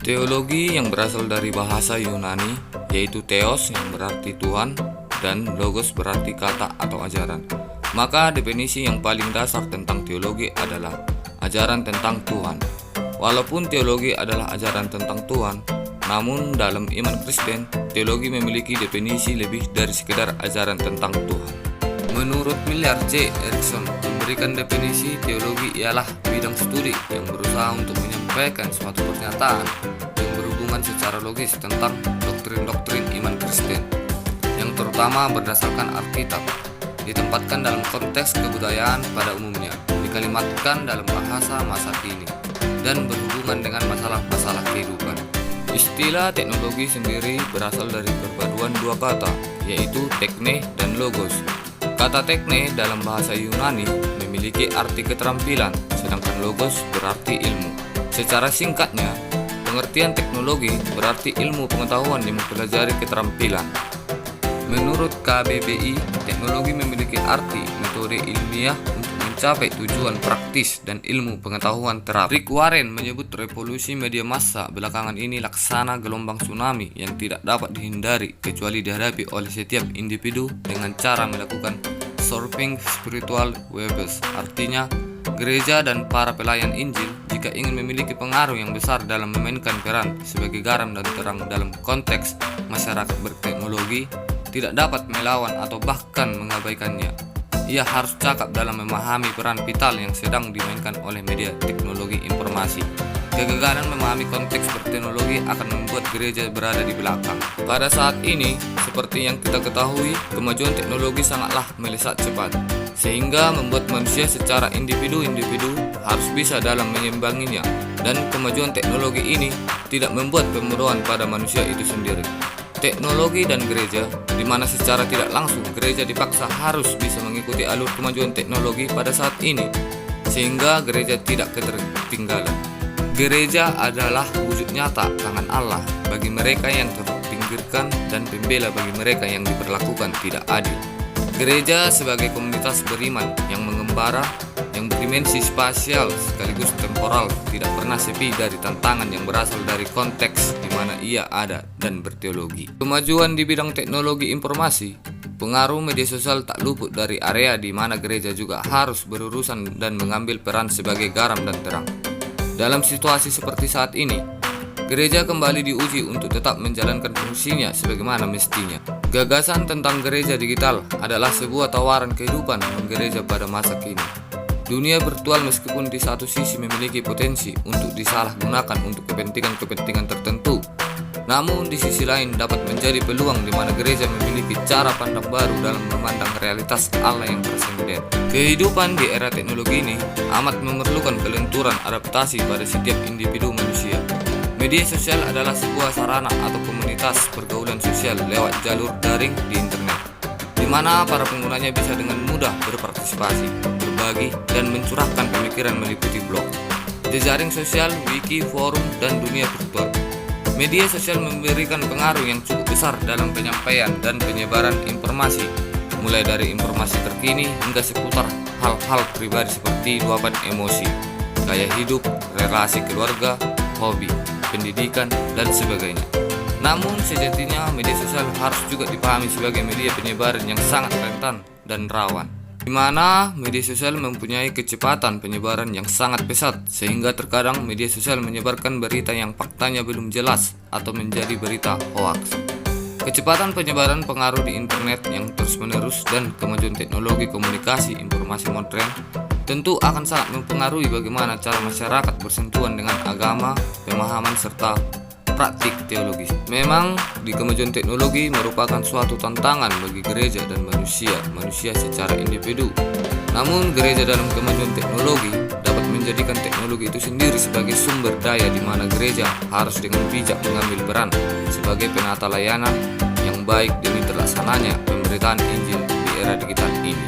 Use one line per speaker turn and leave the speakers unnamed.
Teologi yang berasal dari bahasa Yunani, yaitu theos yang berarti Tuhan dan logos berarti kata atau ajaran. Maka definisi yang paling dasar tentang teologi adalah ajaran tentang Tuhan. Walaupun teologi adalah ajaran tentang Tuhan, namun dalam iman Kristen, teologi memiliki definisi lebih dari sekedar ajaran tentang Tuhan. Menurut Millard J. Erickson, memberikan definisi teologi ialah bidang studi yang berusaha untuk menyampaikan suatu pernyataan yang berhubungan secara logis tentang doktrin-doktrin iman Kristen, yang terutama berdasarkan Alkitab, ditempatkan dalam konteks kebudayaan pada umumnya, dikalimatkan dalam bahasa masa kini, dan berhubungan dengan masalah-masalah kehidupan. Istilah teknologi sendiri berasal dari perpaduan dua kata, yaitu tekne dan logos. Kata tekne dalam bahasa Yunani memiliki arti keterampilan, sedangkan logos berarti ilmu. Secara singkatnya, pengertian teknologi berarti ilmu pengetahuan yang mempelajari keterampilan. Menurut KBBI, teknologi memiliki arti metode ilmiah untuk mencapai tujuan praktis dan ilmu pengetahuan terapi. Rick Warren menyebut revolusi media massa belakangan ini laksana gelombang tsunami yang tidak dapat dihindari kecuali dihadapi oleh setiap individu dengan cara melakukan surfing spiritual waves. Artinya, gereja dan para pelayan Injil jika ingin memiliki pengaruh yang besar dalam memainkan peran sebagai garam dan terang dalam konteks masyarakat berteknologi, tidak dapat melawan atau bahkan mengabaikannya. Ia harus cakap dalam memahami peran vital yang sedang dimainkan oleh media teknologi informasi. Kegagalan memahami konteks berteknologi akan membuat gereja berada di belakang. Pada saat ini, seperti yang kita ketahui, kemajuan teknologi sangatlah melesat cepat, sehingga membuat manusia secara individu-individu harus bisa dalam menyimbanginya. Dan kemajuan teknologi ini tidak membuat pemburuan pada manusia itu sendiri. Teknologi dan gereja, di mana secara tidak langsung gereja dipaksa harus bisa mengikuti alur kemajuan teknologi pada saat ini, sehingga gereja tidak ketertinggalan. Gereja adalah wujud nyata tangan Allah bagi mereka yang terpinggirkan dan pembela bagi mereka yang diperlakukan tidak adil. Gereja sebagai komunitas beriman yang mengembara, yang berdimensi spasial sekaligus temporal, tidak pernah sepi dari tantangan yang berasal dari konteks di mana ia ada dan berteologi. Kemajuan di bidang teknologi informasi, pengaruh media sosial tak luput dari area di mana gereja juga harus berurusan dan mengambil peran sebagai garam dan terang. Dalam situasi seperti saat ini, gereja kembali diuji untuk tetap menjalankan fungsinya sebagaimana mestinya. Gagasan tentang gereja digital adalah sebuah tawaran kehidupan gereja pada masa kini. Dunia virtual meskipun di satu sisi memiliki potensi untuk disalahgunakan untuk kepentingan-kepentingan tertentu, namun di sisi lain dapat menjadi peluang di mana gereja memiliki cara pandang baru dalam memandang realitas Allah yang transenden. Kehidupan di era teknologi ini amat memerlukan kelenturan adaptasi pada setiap individu manusia. Media sosial adalah sebuah sarana atau komunitas pergaulan sosial lewat jalur daring di internet, di mana para penggunanya bisa dengan mudah berpartisipasi, berbagi, dan mencurahkan pemikiran meliputi blog, jejaring sosial, wiki, forum, dan dunia virtual. Media sosial memberikan pengaruh yang cukup besar dalam penyampaian dan penyebaran informasi, mulai dari informasi terkini hingga seputar hal-hal pribadi seperti luapan emosi, gaya hidup, relasi keluarga, hobi, pendidikan, dan sebagainya. Namun sejatinya media sosial harus juga dipahami sebagai media penyebaran yang sangat rentan dan rawan, di mana media sosial mempunyai kecepatan penyebaran yang sangat pesat, sehingga terkadang media sosial menyebarkan berita yang faktanya belum jelas atau menjadi berita hoaks. Kecepatan penyebaran pengaruh di internet yang terus-menerus dan kemajuan teknologi komunikasi informasi modern tentu akan sangat mempengaruhi bagaimana cara masyarakat bersentuhan dengan agama, pemahaman, serta praktik teologis. Memang di kemajuan teknologi merupakan suatu tantangan bagi gereja dan manusia secara individu. Namun gereja dalam kemajuan teknologi dapat menjadikan teknologi itu sendiri sebagai sumber daya di mana gereja harus dengan bijak mengambil peran sebagai penata layanan yang baik demi terlaksananya pemberitaan Injil di era digital ini.